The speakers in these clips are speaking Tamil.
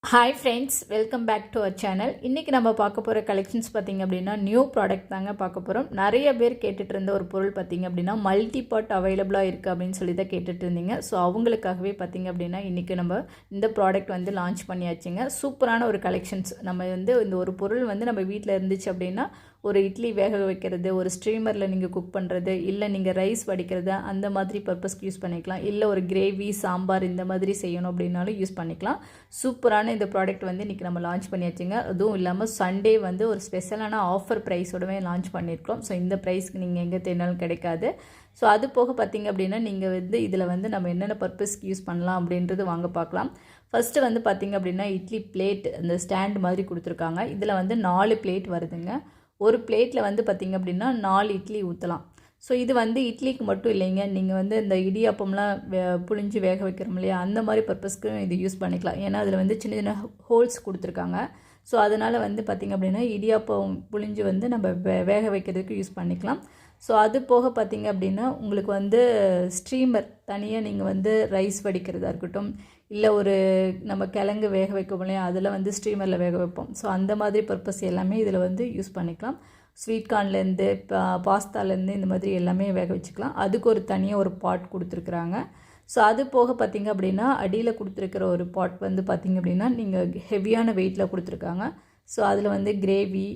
Hi friends, welcome back to our channel. இன்றைக்கி நம்ம பார்க்க போகிற கலெக்ஷன்ஸ் பார்த்திங்க அப்படின்னா நியூ ப்ராடக்ட் தாங்க பார்க்க போகிறோம். நிறைய பேர் கேட்டுட்டு இருந்த ஒரு பொருள் பார்த்திங்க அப்படின்னா மல்டி பாட் அவைலபிளாக இருக்குது அப்படின்னு சொல்லி தான் கேட்டுட்டு இருந்தீங்க. ஸோ அவங்களுக்காகவே பார்த்திங்க அப்படின்னா இன்றைக்கி நம்ம இந்த ப்ராடக்ட் வந்து லான்ச் பண்ணியாச்சுங்க. சூப்பரான ஒரு கலெக்ஷன்ஸ். நம்ம வந்து இந்த ஒரு பொருள் வந்து நம்ம வீட்டில் இருந்துச்சு அப்படின்னா ஒரு இட்லி வேக வைக்கிறது, ஒரு ஸ்ட்ரீமரில் நீங்கள் குக் பண்ணுறது, இல்லை நீங்கள் ரைஸ் வடிக்கிறது, அந்த மாதிரி பர்பஸ்க்கு யூஸ் பண்ணிக்கலாம். இல்லை ஒரு கிரேவி, சாம்பார் இந்த மாதிரி செய்யணும் அப்படின்னாலும் யூஸ் பண்ணிக்கலாம். சூப்பரான இந்த ப்ராடக்ட் வந்து இன்றைக்கி நம்ம லான்ச் பண்ணியாச்சுங்க. அதுவும் இல்லாமல் சண்டே வந்து ஒரு ஸ்பெஷலான ஆஃபர் ப்ரைஸோடவே லான்ச் பண்ணியிருக்கோம். ஸோ இந்த ப்ரைஸ்க்கு நீங்கள் எங்கே தேடினாலும் கிடைக்காது. ஸோ அது போக பார்த்திங்க அப்படின்னா நீங்கள் வந்து இதில் வந்து நம்ம என்னென்ன பர்பஸ்க்கு யூஸ் பண்ணலாம் அப்படின்றது வாங்க பார்க்கலாம். ஃபஸ்ட்டு வந்து பார்த்திங்க அப்படின்னா இட்லி பிளேட், அந்த ஸ்டாண்ட் மாதிரி கொடுத்துருக்காங்க. இதில் வந்து 4 பிளேட் வருதுங்க. ஒரு பிளேட்டில் வந்து பார்த்திங்க அப்படின்னா 4 இட்லி ஊற்றலாம். ஸோ இது வந்து இட்லிக்கு மட்டும் இல்லைங்க, நீங்கள் வந்து இந்த இடியாப்பம்லாம் புழிஞ்சு வேக வைக்கிறோம் இல்லையா, அந்த மாதிரி பர்பஸ்க்கு இது யூஸ் பண்ணிக்கலாம். ஏன்னா அதில் வந்து சின்ன சின்ன ஹோல்ஸ் கொடுத்துருக்காங்க. ஸோ அதனால் வந்து பார்த்திங்க அப்படின்னா இடியாப்பம் புழிஞ்சு வந்து நம்ம வேக வைக்கிறதுக்கு யூஸ் பண்ணிக்கலாம். ஸோ அது போக பார்த்திங்க அப்படின்னா உங்களுக்கு வந்து ஸ்ட்ரீமர் தனியாக நீங்கள் வந்து ரைஸ் வடிக்கிறதா இருக்கட்டும், இல்லை ஒரு நம்ம கிழங்கு வேக வைக்க இல்லையா, அதில் வந்து ஸ்ட்ரீமரில் வேக வைப்போம். ஸோ அந்த மாதிரி பர்பஸ் எல்லாமே இதில் வந்து யூஸ் பண்ணிக்கலாம். ஸ்வீட் கார்ன்லேருந்து பாஸ்தாலேருந்து இந்த மாதிரி எல்லாமே வேக வச்சுக்கலாம். அதுக்கு ஒரு தனியாக ஒரு பாட் கொடுத்துருக்குறாங்க. ஸோ அது போக பார்த்திங்க அப்படின்னா அடியில் கொடுத்துருக்கிற ஒரு பாட் வந்து பார்த்திங்க அப்படின்னா நீங்கள் ஹெவியான வெயிட்டில் கொடுத்துருக்காங்க. ஸோ அதில் வந்து கிரேவி,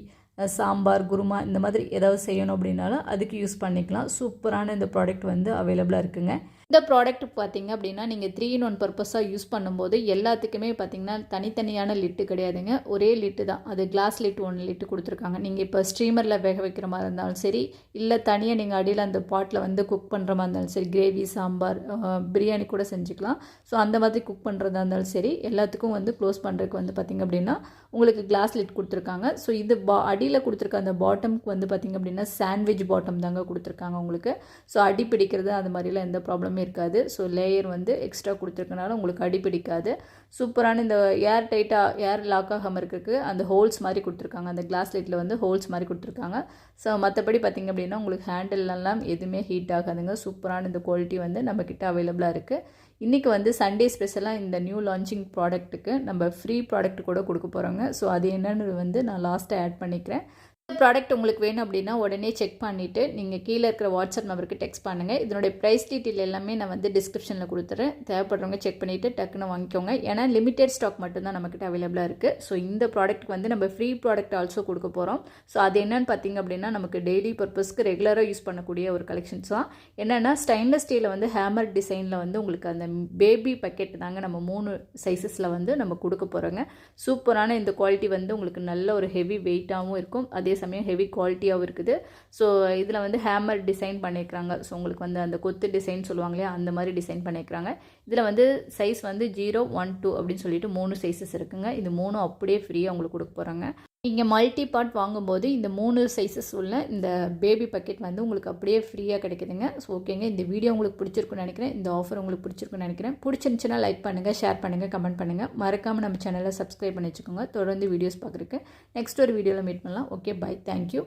சாம்பார், குருமா இந்த மாதிரி ஏதாவது செய்யணும் அப்படின்னாலும் அதுக்கு யூஸ் பண்ணிக்கலாம். சூப்பரான இந்த ப்ராடக்ட் வந்து அவைலபிளாக இருக்குங்க. இந்த ப்ராடக்ட் பார்த்திங்க அப்படின்னா நீங்கள் 3-in-1 பர்பஸாக யூஸ் பண்ணும்போது எல்லாத்துக்குமே பார்த்திங்கன்னா தனித்தனியான லிட்டு கிடையாதுங்க, ஒரே லிட்டு தான். அது கிளாஸ் லிட்டு 1 லிட்டு கொடுத்துருக்காங்க. நீங்கள் இப்போ ஸ்ட்ரீமரில் வேக வைக்கிற மாதிரி இருந்தாலும் சரி, இல்லை தனியாக நீங்கள் அடியில் அந்த பாட்டில் வந்து குக் பண்ணுற மாதிரி இருந்தாலும் சரி, கிரேவி, சாம்பார், பிரியாணி கூட செஞ்சுக்கலாம். ஸோ அந்த மாதிரி குக் பண்ணுறதா இருந்தாலும் சரி, எல்லாத்துக்கும் வந்து க்ளோஸ் பண்ணுறதுக்கு வந்து பார்த்திங்க அப்படின்னா உங்களுக்கு கிளாஸ் லிட் கொடுத்துருக்காங்க. ஸோ இது அடியில் கொடுத்துருக்க அந்த பாட்டமுக்கு வந்து பார்த்திங்க அப்படின்னா சாண்ட்விச் பாட்டம் தாங்க கொடுத்துருக்காங்க உங்களுக்கு. ஸோ அடி பிடிக்கிறது அது மாதிரிலாம் எந்த ப்ராப்ளமே இருக்காது. ஸோ லேயர் வந்து எக்ஸ்ட்ரா கொடுத்துருக்கனால உங்களுக்கு அடி பிடிக்காது. சூப்பரான இந்த ஏர் டைட்டாக ஏர் லாக் ஆகாமல் இருக்கிறதுக்கு அந்த ஹோல்ஸ் மாதிரி கொடுத்துருக்காங்க. அந்த கிளாஸ் லைட்டில் வந்து ஹோல்ஸ் மாதிரி கொடுத்துருக்காங்க. ஸோ மற்றபடி பார்த்திங்க அப்படின்னா உங்களுக்கு ஹேண்டில்லாம் எதுவுமே ஹீட் ஆகாதுங்க. சூப்பரான இந்த குவாலிட்டி வந்து நம்மக்கிட்ட அவைலபிளாக இருக்குது. இன்றைக்கி வந்து சண்டே ஸ்பெஷலாக இந்த நியூ லான்ச்சிங் ப்ராடக்ட்டுக்கு நம்ம ஃப்ரீ ப்ராடக்ட் கூட கொடுக்க போகிறோங்க. ஸோ அது என்னென்னு வந்து நான் லாஸ்ட்டாக ஆட் பண்ணிக்கிறேன். இந்த ப்ராடக்ட் உங்களுக்கு வேணும் அப்படின்னா உடனே செக் பண்ணிவிட்டு நீங்கள் கீழே இருக்கிற வாட்ஸ்அப் நம்பருக்கு டெக்ஸ்ட் பண்ணுங்கள். இதனுடைய ப்ரைஸ் டீட்டெயில் எல்லாமே நான் வந்து டிஸ்கிரிப்ஷனில் கொடுத்துறேன். தேவைப்படுறவங்க செக் பண்ணிவிட்டு டக்குன்னு வாங்கிக்கோங்க. ஏன்னா லிமிடெட் ஸ்டாக் மட்டும்தான் நம்மக்கிட்ட அவைலபிளாக இருக்குது. ஸோ இந்த ப்ராடக்ட் வந்து நம்ம ஃப்ரீ ப்ராடக்ட் ஆல்சோ கொடுக்க போகிறோம். ஸோ அது என்னென்னு பார்த்திங்க அப்படின்னா நமக்கு டெய்லி பர்பஸ்க்கு ரெகுலராக யூஸ் பண்ணக்கூடிய ஒரு கலெக்ஷன்ஸ் தான். என்னென்னா ஸ்டெயின்லெஸ் ஸ்டீலில் வந்து ஹேமர் டிசைனில் வந்து உங்களுக்கு அந்த பேபி பக்கெட் தாங்க நம்ம 3 சைஸஸில் வந்து நம்ம கொடுக்க போகிறோங்க. சூப்பரான இந்த குவாலிட்டி வந்து உங்களுக்கு நல்ல ஒரு ஹெவி வெயிட்டாகவும் இருக்கும், அதே சமயம் ஹெவி குவாலிட்டியாகவும் இருக்குது. ஸோ இதில் வந்து ஹேமர் டிசைன் பண்ணியிருக்கிறாங்க. ஸோ உங்களுக்கு வந்து அந்த கொத்து டிசைன் சொல்லுவாங்க இல்லையா, அந்த மாதிரி டிசைன் பண்ணியிருக்கிறாங்க. இதில் வந்து சைஸ் வந்து 0, 1, 2 அப்படின்னு சொல்லிட்டு 3 சைஸஸ் இருக்குங்க. இது 3 அப்படியே ஃப்ரீயாக உங்களுக்கு கொடுக்க போகிறாங்க. நீங்கள் மல்டி பார்ட் வாங்கும்போது இந்த 3 சைஸஸ் உள்ள இந்த பேபி பக்கெட் வந்து உங்களுக்கு அப்படியே ஃப்ரீயாக கிடைக்குதுங்க. ஸோ ஓகேங்க, இந்த வீடியோ உங்களுக்கு பிடிச்சிருக்குன்னு நினைக்கிறேன். இந்த ஆஃபர் உங்களுக்கு பிடிச்சிருக்குன்னு நினைக்கிறேன். பிடிச்சிருந்துச்சுன்னா லைக் பண்ணுங்கள், ஷேர் பண்ணுங்கள், கமெண்ட் பண்ணுங்கள். மறக்காமல் நம்ம சேனலை சப்ஸ்கிரைப் பண்ணி வச்சுக்கோங்க. தொடர்ந்து வீடியோஸ் பார்க்குறதுக்கு. நெக்ஸ்ட் ஒரு வீடியோவில் மீட் பண்ணலாம். Okay, bye, thank you.